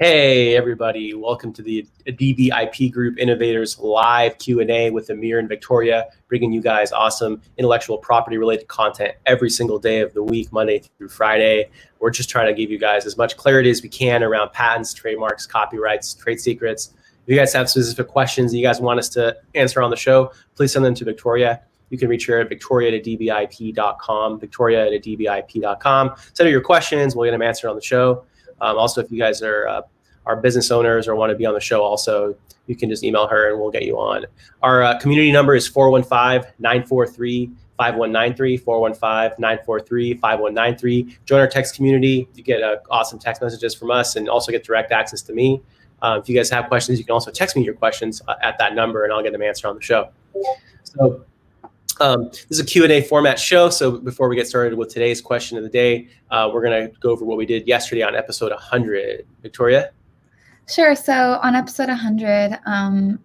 Hey everybody, welcome to the Adibi IP Group Innovators live Q&A with Amir and Victoria, bringing you guys awesome intellectual property related content every single day of the week, Monday through Friday. We're just trying to give you guys as much clarity as we can around patents, trademarks, copyrights, trade secrets. If you guys have specific questions that you guys want us to answer on the show, please send them to Victoria. You can reach her at victoria@adibiip.com, victoria@adibiip.com. Send her your questions, we'll get them answered on the show. Also, if you guys are business owners or want to be on the show also, you can just email her and we'll get you on. Our community number is 415-943-5193, 415-943-5193. Join our text community. You get awesome text messages from us and also get direct access to me. If you guys have questions, you can also text me your questions at that number and I'll get them answered on the show. So this is a Q&A format show. So before we get started with today's question of the day, we're going to go over what we did yesterday on episode 100. Victoria? Sure. So on episode 100,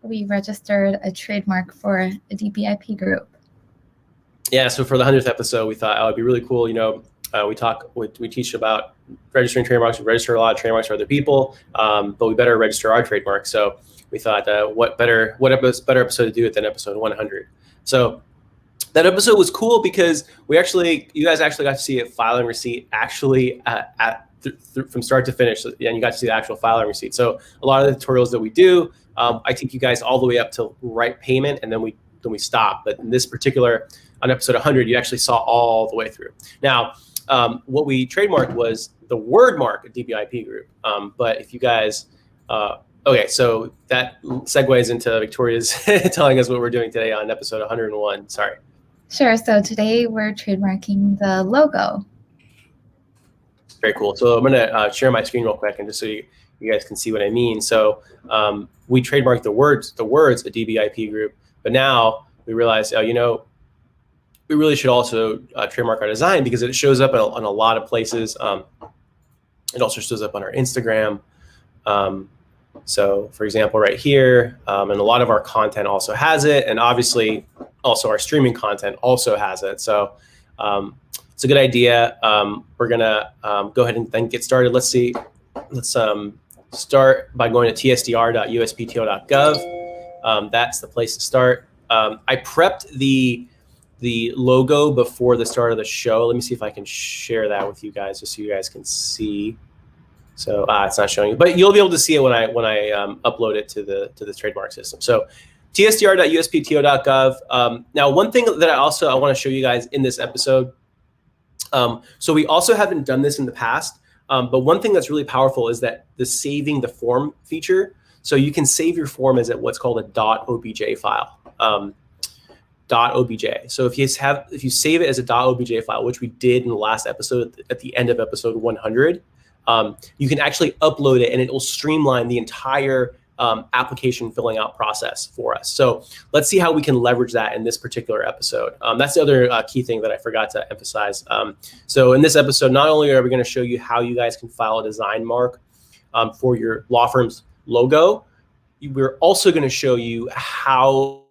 we registered a trademark for Adibi IP Group. Yeah. So for the 100th episode, we thought, it'd be really cool. You know, we teach about registering trademarks. We register a lot of trademarks for other people, but we better register our trademark. So we thought, what better episode to do it than episode 100? So that episode was cool because you guys actually got to see a filing receipt actually from start to finish, and you got to see the actual filing receipt. So a lot of the tutorials that we do, I take you guys all the way up to right payment, and then we stop. But in this particular, on episode 100, you actually saw all the way through. Now, what we trademarked was the word mark at DBIP Group. But if you guys, okay, so that segues into Victoria's telling us what we're doing today on episode 101. Sorry. Sure. So today we're trademarking the logo. Very cool. So I'm going to share my screen real quick, and just so you guys can see what I mean. So we trademarked the words Adibi IP Group, but now we realize, we really should also trademark our design because it shows up on a lot of places. It also shows up on our Instagram. So for example, right here, and a lot of our content also has it. And obviously also our streaming content also has it. So it's a good idea. We're gonna go ahead and then get started. Let's start by going to tsdr.uspto.gov. That's the place to start. I prepped the logo before the start of the show. Let me see if I can share that with you guys, just so you guys can see. So it's not showing you, but you'll be able to see it when I upload it to the trademark system. So tsdr.uspto.gov. Now, one thing that I want to show you guys in this episode. So we also haven't done this in the past, but one thing that's really powerful is that the saving the form feature. So you can save your form as what's called a .obj file. .obj. So if you save it as a .obj file, which we did in the last episode at the end of episode 100. You can actually upload it and it will streamline the entire application filling out process for us. So let's see how we can leverage that in this particular episode. That's the other key thing that I forgot to emphasize. So in this episode, not only are we going to show you how you guys can file a design mark for your law firm's logo, we're also going to show you how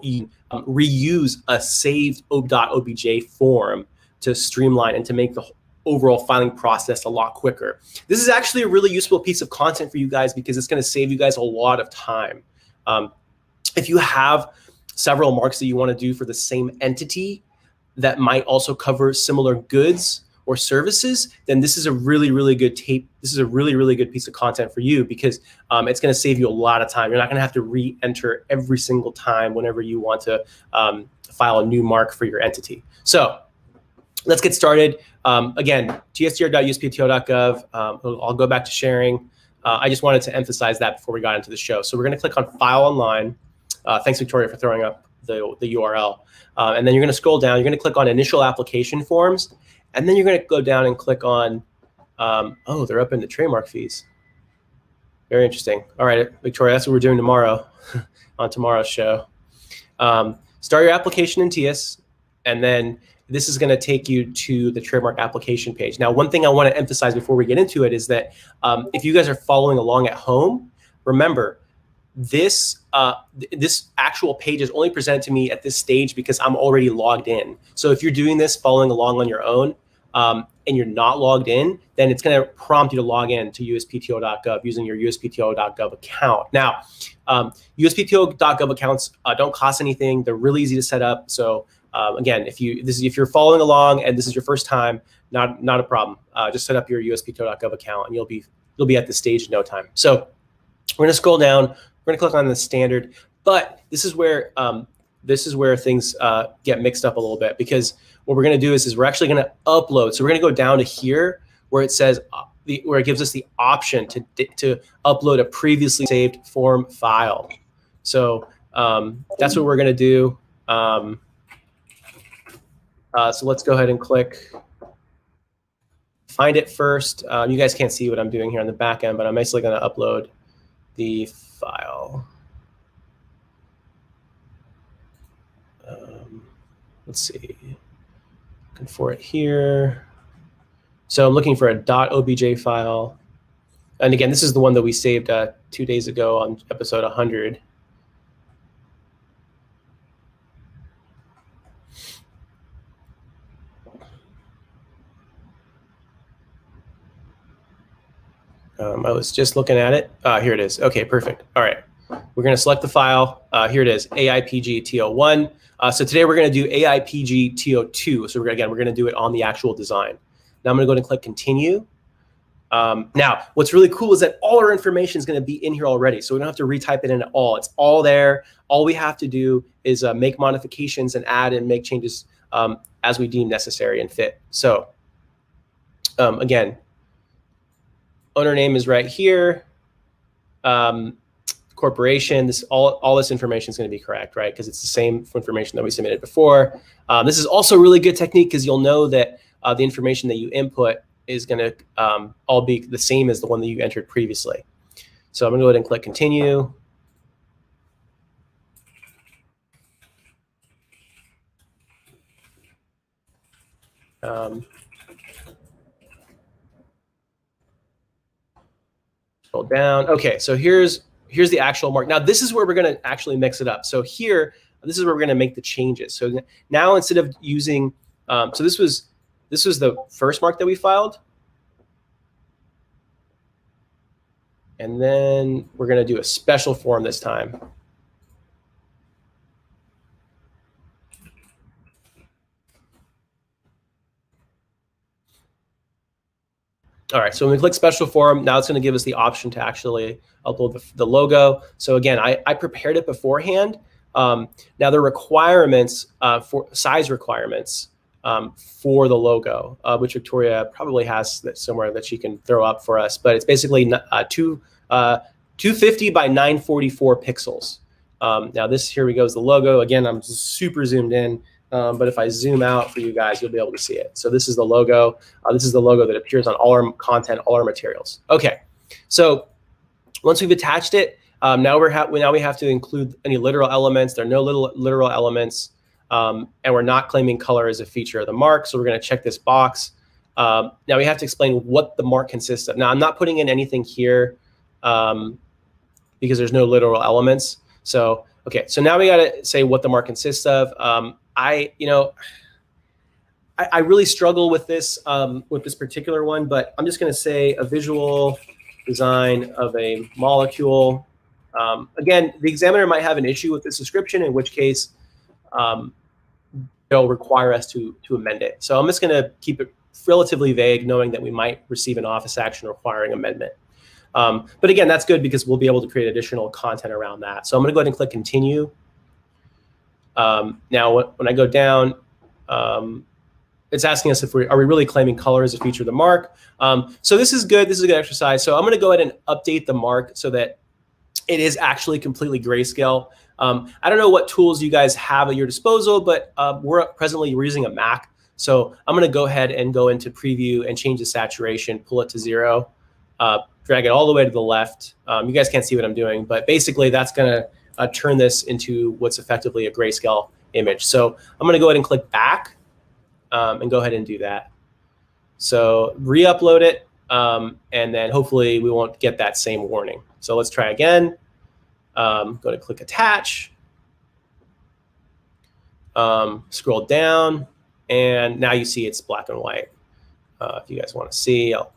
you reuse a saved .obj form to streamline and to make the overall filing process a lot quicker. This is actually a really useful piece of content for you guys because it's going to save you guys a lot of time. If you have several marks that you want to do for the same entity that might also cover similar goods or services, then this is a really, really good tape. This is a really, really good piece of content for you because it's going to save you a lot of time. You're not going to have to re-enter every single time whenever you want to file a new mark for your entity. So let's get started. Again, tsdr.uspto.gov. I'll go back to sharing. I just wanted to emphasize that before we got into the show. So we're going to click on File Online. Thanks, Victoria, for throwing up the URL. And then you're going to scroll down. You're going to click on Initial Application Forms. And then you're going to go down and click on, they're up in the trademark fees. Very interesting. All right, Victoria, that's what we're doing tomorrow on tomorrow's show. Start your application in TS, and then this is going to take you to the trademark application page. Now, one thing I want to emphasize before we get into it is that if you guys are following along at home, remember, this actual page is only presented to me at this stage because I'm already logged in. So if you're doing this following along on your own, and you're not logged in, then it's going to prompt you to log in to uspto.gov using your uspto.gov account. Now, uspto.gov accounts don't cost anything. They're really easy to set up. So again, if you're following along and this is your first time, not a problem. Just set up your uspto.gov account and you'll be at this stage in no time. So we're going to scroll down. We're going to click on the standard, but this is where things get mixed up a little bit, because what we're going to do is we're actually going to upload. So we're going to go down to here where it says where it gives us the option to upload a previously saved form file. So that's what we're going to do. So let's go ahead and click find it first. You guys can't see what I'm doing here on the back end, but I'm basically going to upload the file. Let's see, looking for it here. So I'm looking for a .obj file. And again, this is the one that we saved 2 days ago on episode 100. I was just looking at it. Here it is. Okay, perfect. All right. We're going to select the file. Here it is, AIPG-TO1. So today we're going to do AIPG-TO2. So we're going to do it on the actual design. Now I'm going to go ahead and click continue. Now, what's really cool is that all our information is going to be in here already. So we don't have to retype it in at all. It's all there. All we have to do is make modifications and add and make changes as we deem necessary and fit. So again, owner name is right here. Corporation, all this information is going to be correct, right? Because it's the same information that we submitted before. This is also a really good technique because you'll know that the information that you input is going to all be the same as the one that you entered previously. So I'm going to go ahead and click continue. Scroll down. Okay, so here's the actual mark. Now this is where we're going to actually mix it up. So here, this is where we're going to make the changes. So now instead of using, so this was the first mark that we filed. And then we're going to do a special form this time. All right, so when we click special form, now it's going to give us the option to actually upload the logo. So again, I prepared it beforehand. Now the requirements for size requirements for the logo, which Victoria probably has that somewhere that she can throw up for us, but it's basically 250 by 944 pixels. Now here we go is the logo. Again, I'm super zoomed in. But if I zoom out for you guys, you'll be able to see it. So this is the logo. This is the logo that appears on all our content, all our materials. Okay, so once we've attached it, now we have to include any literal elements. There are no literal elements, and we're not claiming color as a feature of the mark. So we're going to check this box. Now we have to explain what the mark consists of. Now I'm not putting in anything here because there's no literal elements. So okay, so now we got to say what the mark consists of. I really struggle with this particular one, but I'm just going to say a visual design of a molecule. Again, the examiner might have an issue with this description, in which case they'll require us to amend it. So I'm just going to keep it relatively vague, knowing that we might receive an office action requiring amendment. But again, that's good because we'll be able to create additional content around that. So I'm going to go ahead and click continue. Now, when I go down, it's asking us if are we really claiming color as a feature of the mark. So this is good. This is a good exercise. So I'm going to go ahead and update the mark so that it is actually completely grayscale. I don't know what tools you guys have at your disposal, but we're using a Mac. So I'm going to go ahead and go into preview and change the saturation, pull it to 0, drag it all the way to the left. You guys can't see what I'm doing, but basically that's going to turn this into what's effectively a grayscale image. So I'm going to go ahead and click back and go ahead and do that. So re-upload it, and then hopefully we won't get that same warning. So let's try again. Go to click attach. Scroll down, and now you see it's black and white. If you guys want to see, I'll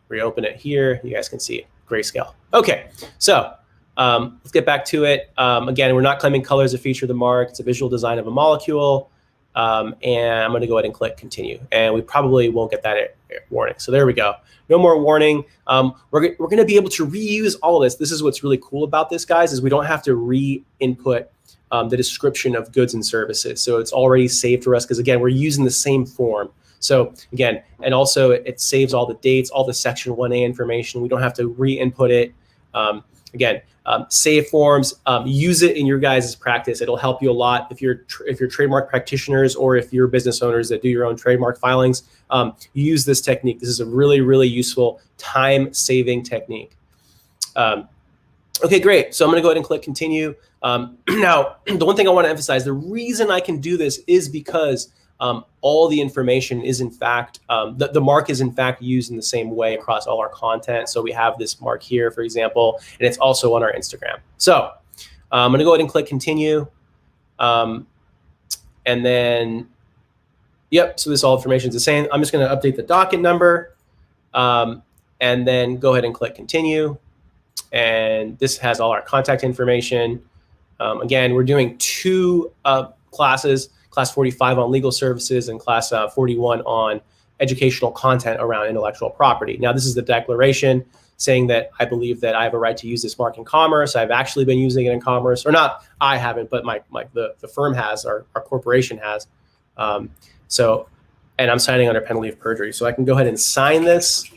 reopen it here. You guys can see it, grayscale. Okay, so let's get back to it. Again, we're not claiming color as a feature of the mark. It's a visual design of a molecule. And I'm going to go ahead and click continue. And we probably won't get that warning. So there we go. No more warning. We're going to be able to reuse all of this. This is what's really cool about this, guys, is we don't have to re-input the description of goods and services. So it's already saved for us because, again, we're using the same form. So again, and also it saves all the dates, all the section 1A information. We don't have to re-input it. Again, save forms, use it in your guys' practice. It'll help you a lot if you're trademark practitioners or if you're business owners that do your own trademark filings. Use this technique. This is a really, really useful time-saving technique. Okay, great. So I'm going to go ahead and click continue. Now, the one thing I want to emphasize, the reason I can do this is because all the information is in fact, the mark is in fact used in the same way across all our content. So we have this mark here, for example, and it's also on our Instagram. So I'm going to go ahead and click continue. And then, yep, so this all information is the same. I'm just going to update the docket number and then go ahead and click continue. And this has all our contact information. Again, we're doing two classes. Class 45 on legal services and class 41 on educational content around intellectual property. Now, this is the declaration saying that I believe that I have a right to use this mark in commerce. I've actually been using it in commerce, or not I haven't, but the firm has, our corporation has. So, and I'm signing under penalty of perjury. So I can go ahead and sign this.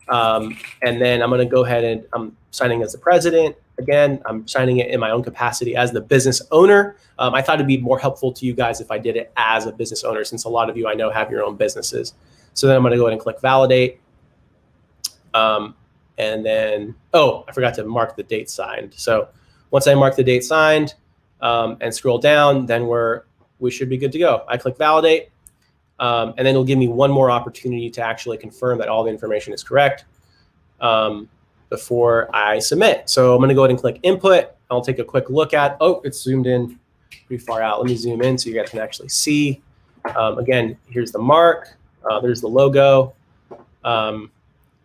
And then I'm going to go ahead and I'm signing as the president. Again, I'm signing it in my own capacity as the business owner. I thought it'd be more helpful to you guys if I did it as a business owner, since a lot of you I know have your own businesses. So then I'm going to go ahead and click validate. And then, oh, I forgot to mark the date signed. So once I mark the date signed and scroll down, then we should be good to go. I click validate. And then it'll give me one more opportunity to actually confirm that all the information is correct before I submit. So I'm going to go ahead and click input. I'll take a quick look at, oh, it's zoomed in pretty far out. Let me zoom in so you guys can actually see. Again, here's the mark. There's the logo. And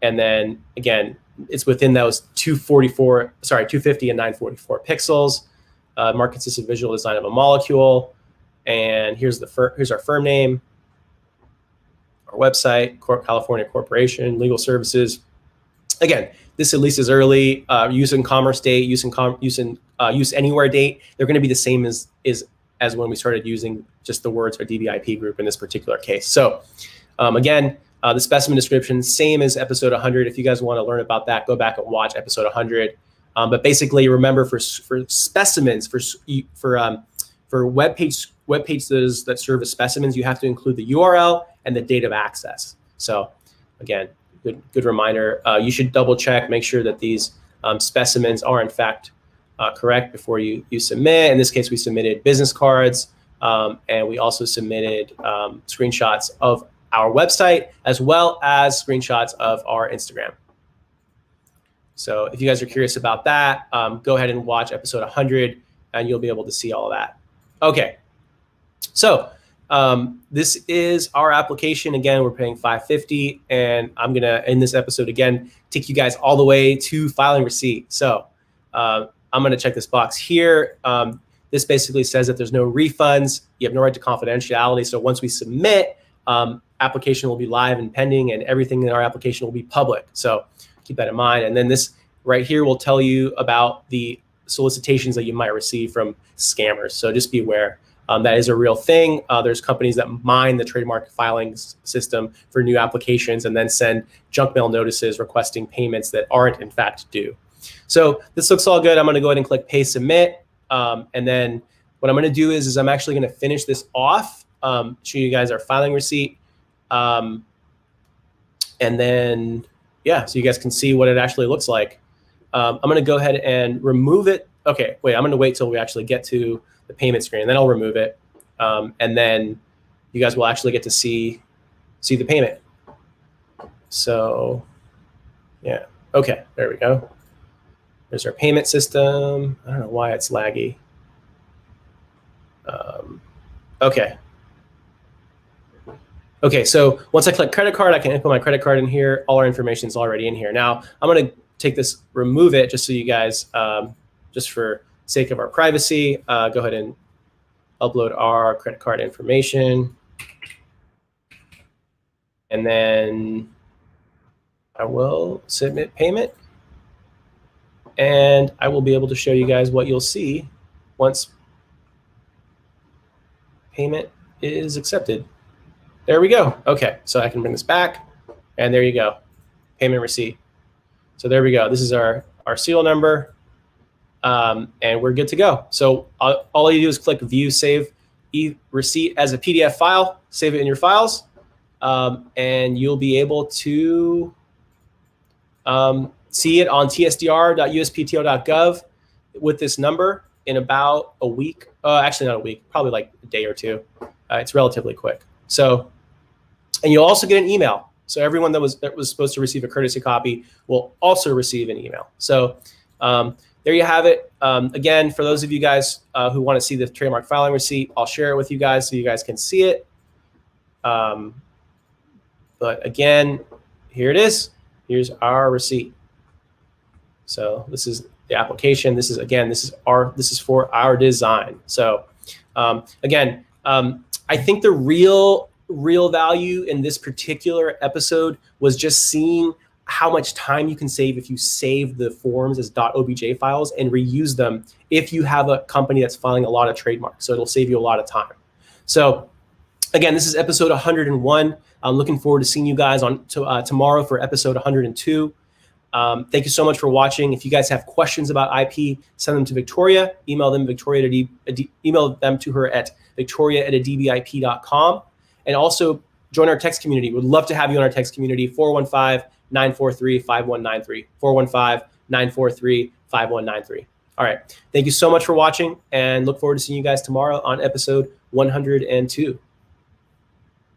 then again, it's within those 250 and 944 pixels. Mark consists of visual design of a molecule. And here's our firm name, our website, California Corporation, legal services. Again, this at least is early. Use in commerce date, use anywhere date. They're going to be the same as when we started using just the words adibiip group in this particular case. So again, the specimen description, same as episode 100. If you guys want to learn about that, go back and watch episode 100. But basically, remember for specimens, for web pages that serve as specimens, you have to include the URL and the date of access. So again, good reminder. You should double check, make sure that these specimens are in fact correct before you submit. In this case, we submitted business cards, and we also submitted screenshots of our website as well as screenshots of our Instagram. So if you guys are curious about that, go ahead and watch episode 100 and you'll be able to see all of that. Okay, so this is our application. Again, we're paying $550, and I'm gonna, in this episode again, take you guys all the way to filing receipt. So I'm gonna check this box here. This basically says that there's no refunds. You have no right to confidentiality. So once we submit, application will be live and pending, and everything in our application will be public. So keep that in mind. And then this right here will tell you about the solicitations that you might receive from scammers. So just be aware. That is a real thing. There's companies that mine the trademark filing system for new applications and then send junk mail notices requesting payments that aren't in fact due. So this looks all good. I'm going to go ahead and click pay submit. And then what I'm going to do is I'm actually going to finish this off, show you guys our filing receipt. And then, yeah, so you guys can see what it actually looks like. I'm going to go ahead and remove it. Okay, wait, I'm going to wait till we actually get to the payment screen, and then I'll remove it. And then you guys will actually get to see the payment. So yeah, okay, there we go. There's our payment system. I don't know why it's laggy. Okay. Okay, so once I click credit card, I can input my credit card in here. All our information is already in here. Now I'm going to take this, remove it, just so you guys, just for sake of our privacy, go ahead and upload our credit card information. And then I will submit payment. And I will be able to show you guys what you'll see once payment is accepted. There we go. Okay, so I can bring this back, and there you go, payment receipt. So there we go. This is our serial number, and we're good to go. So all you do is click View, Save Receipt as a PDF file, save it in your files, and you'll be able to see it on tsdr.uspto.gov with this number in about a week. Actually, not a week, probably like a day or two. It's relatively quick. So, and you'll also get an email. So everyone that was supposed to receive a courtesy copy will also receive an email. So there you have it. Again, for those of you guys who want to see the trademark filing receipt, I'll share it with you guys so you guys can see it. But again, here it is. Here's our receipt. So this is the application. This is, again, this is for our design. So again, I think the real value in this particular episode was just seeing how much time you can save if you save the forms as .obj files and reuse them if you have a company that's filing a lot of trademarks. So it'll save you a lot of time. So again, this is episode 101. I'm looking forward to seeing you guys on tomorrow for episode 102. Thank you so much for watching. If you guys have questions about IP, send them to Victoria. Email them email them to her at victoria@adibiip.com. And also join our text community. We'd love to have you on our text community, 415-943-5193, 415-943-5193. All right. Thank you so much for watching, and look forward to seeing you guys tomorrow on episode 102.